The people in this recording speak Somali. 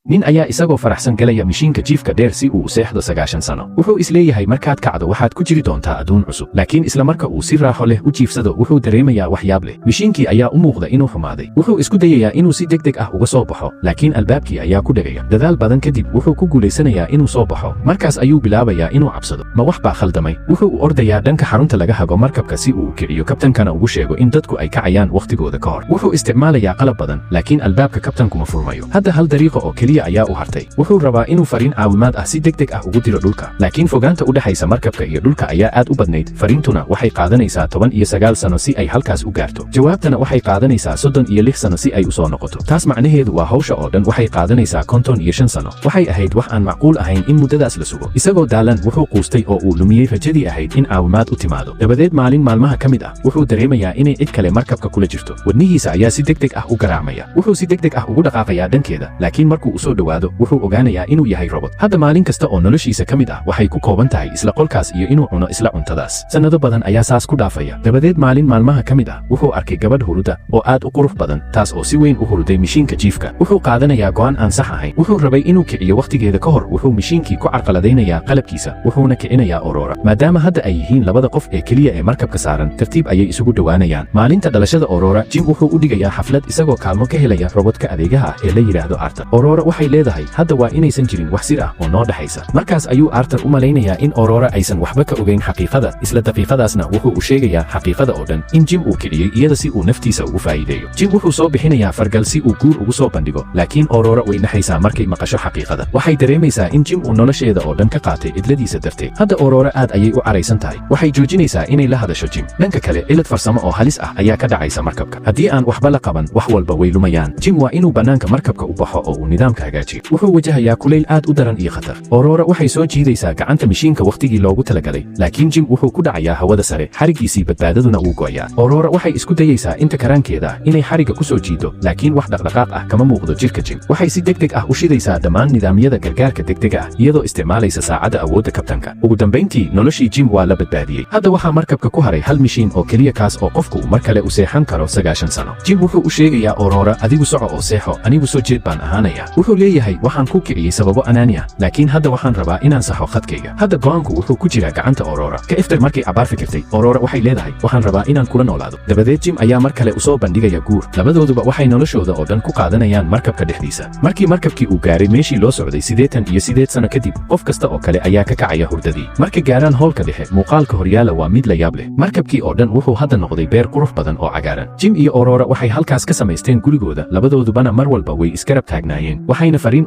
nin ayaa isagoo faraxsan galaya mishiinka jiifka dheer si uu u seexdo 9 sano. wuxuu isleeyahay markaad kacdo waxaad ku jiri doontaa adduun cusub, laakiin isla marka uu si raaxo leh u jiifsado wuxuu dareemayaa waxyaab leh. mishiinkii ayaa u muuqda inuu xumaaday. wuxuu isku dayayaa inuu si degdeg ah uga soo baxo, laakiin albaabkii ayaa ku dhegaya. dadaal badan kadib wuxuu ku guulaysanayaa inuu soo baxo. markaas ayuu bilaabayaa inuu cabsado. ma wax baa khaldamay? wuxuu u ordayaa dhanka xarunta laga hago markabka si uu u kiciyo kabtankana ugu sheego in dadku ay kacayaan wakhtigooda ka hor. wuxuu isticmaalayaa qalab badan, laakiin albaabka kabtanku ma furmayo. hadda hal dariiqo oo keliya ayaa u hartay. wuxuu rabaa inuu fariin caawimaad ah si degdeg ah ugu diro dhulka, laakiin fogaanta u dhexaysa markabka iyo dhulka ayaa aad u badnayd. fariintuna waxay qaadanaysaa 19 sano si ay halkaas u gaarto. jawaabtana waxay qaadanaysaa 36 sano si ay u soo noqoto. taas macnaheedu waa hawsha oo dhan waxay qaadanaysaa 55 sano. waxay ahayd wax aan macquul ahayn in muddadaas la sugo. isagoo daalan wuxuu quustay oo uu lumiyey rajadii ahayd in caawimaad u timaado. dabadeed maalin maalmaha ka mid ah wuxuu dareemayaa inay cid kale markabka kula jirto. wadnihiisa ayaa si degdeg ah u garaacmaya. wuxuu si degdeg ah ugu dhaqaaqayaa dhankeeda, laakiin markuu u soo dhowaado wuxuu ogaanayaa inuu yahay robot. hadda maalin kasta oo noloshiisa ka mid ah waxay ku kooban tahay isla qolkaas iyo inuu cuno isla cuntadaas. sannado badan ayaa saas ku dhaafaya. dabadeed maalin maalmaha ka mid ah wuxuu arkay gabadh huruda oo aad u qurux badan, taas oo si weyn u huruday mishiinka jiifka. wuxuu qaadanayaa go'aan aan sax ahayn. wuxuu rabay inuu kiciyo wakhtigeeda ka hor. wuxuu mishiinkii ku carqaladaynayaa qalabkiisa, wuxuuna kicinayaa Aurora. maadaama hadda ay yihiin labada qof ee keliya ee markabka saaran, tartiib ayay isugu dhowaanayaan. maalinta dhalashada Aurora, Jim wuxuu u dhigayaa xaflad isagoo kaalmo ka helaya robotka adeegaha ah ee la yidhaahdo Arthur. Aurora waxay leedahay hadda waa inaysan jirin wax sir ah oo noo dhexaysa. markaas ayuu Arthur u malaynayaa in Aurora aysan waxba ka ogayn xaqiiqada. isla daqiiqadaasna wuxuu u sheegayaa xaqiiqada oo dhan in Jim uu kiciyey iyada si uu naftiisa ugu faa'iideeyo. Jim wuxuu soo bixinayaa fargal si uu guur ugu soo bandhigo, laakiin Aurora way naxaysaa markay maqasho xaqiiqada. waxay dareemaysaa in Jim uu nolosheeda oo dhan ka qaatay cidladiisa darteed. hadda Aurora aad ayay u caraysan tahay. waxay joojinaysaa inay la hadasho Jim. dhanka kale cilad farsamo oo halis ah ayaa ka dhacaysa markabka. haddii aan waxba la qaban wax walba way lumayaan. Jim waa inuu bannaanka markabka u baxo oo uu nidaamka hagaajiyo. wuxuu wajahayaa kulayl aad u daran iyo khatar. Aurora waxay soo jiidaysaa gacanta mishiinka wakhtigii loogu talagalay, laakiin Jim wuxuu ku dhacayaa hawada sare. xarigiisii badbaadaduna wuu go'ayaa. Aurora waxay isku dayaysaa inta karaankeeda inay xariga ku soo jiido, laakiin wax dhaqdhaqaaq ah kama muuqdo jirka Jim. waxay si degdeg ah u shidaysaa dhammaan nidaamyada gargaarka degdega ah iyadoo isticmaalaysa saacadda awoodda kabtanka. ugu dambayntii noloshii Jim waa la badbaadiyey. hadda waxaa markabka ku haray hal mishiin oo keliya, kaas oo qofku mar kale u seexan karo 9 sano. Jim wuxuu u sheegayaa Aurora, adigu soco oo seexo, anigu soo jeed baan ahaanaya. wuxuu leeyahay waxaan ku kiciyey sababo anaani ah, laakiin hadda waxaan rabaa inaan saxo khadkayga. hadda go'aanku wuxuu ku jiraa gacanta Aurora. ka iftar markay cabaar fikirtay, Aurora waxay leedahay waxaan rabaa inaan kula noolaado. dabadeed Jim ayaa mar kale u soo bandhigaya guur. labadooduba waxay noloshooda oo dhan ku qaadanayaan markabka dhexdiisa. markii markabkii uu gaaray meeshii loo socday 88 sano kadib, qof kasta oo kale ayaa ka kacaya hurdadii. markay gaaraan hoolka dhexe, muuqaalka horyaala waa mid la yaab leh. markabkii oo dhan wuxuu hadda noqday beer qurux badan oo cagaaran. Jim iyo Aurora waxay halkaas ka samaysteen gurigooda, labadoodubana mar walba way iskarab taagnaayeen. waxayna fariin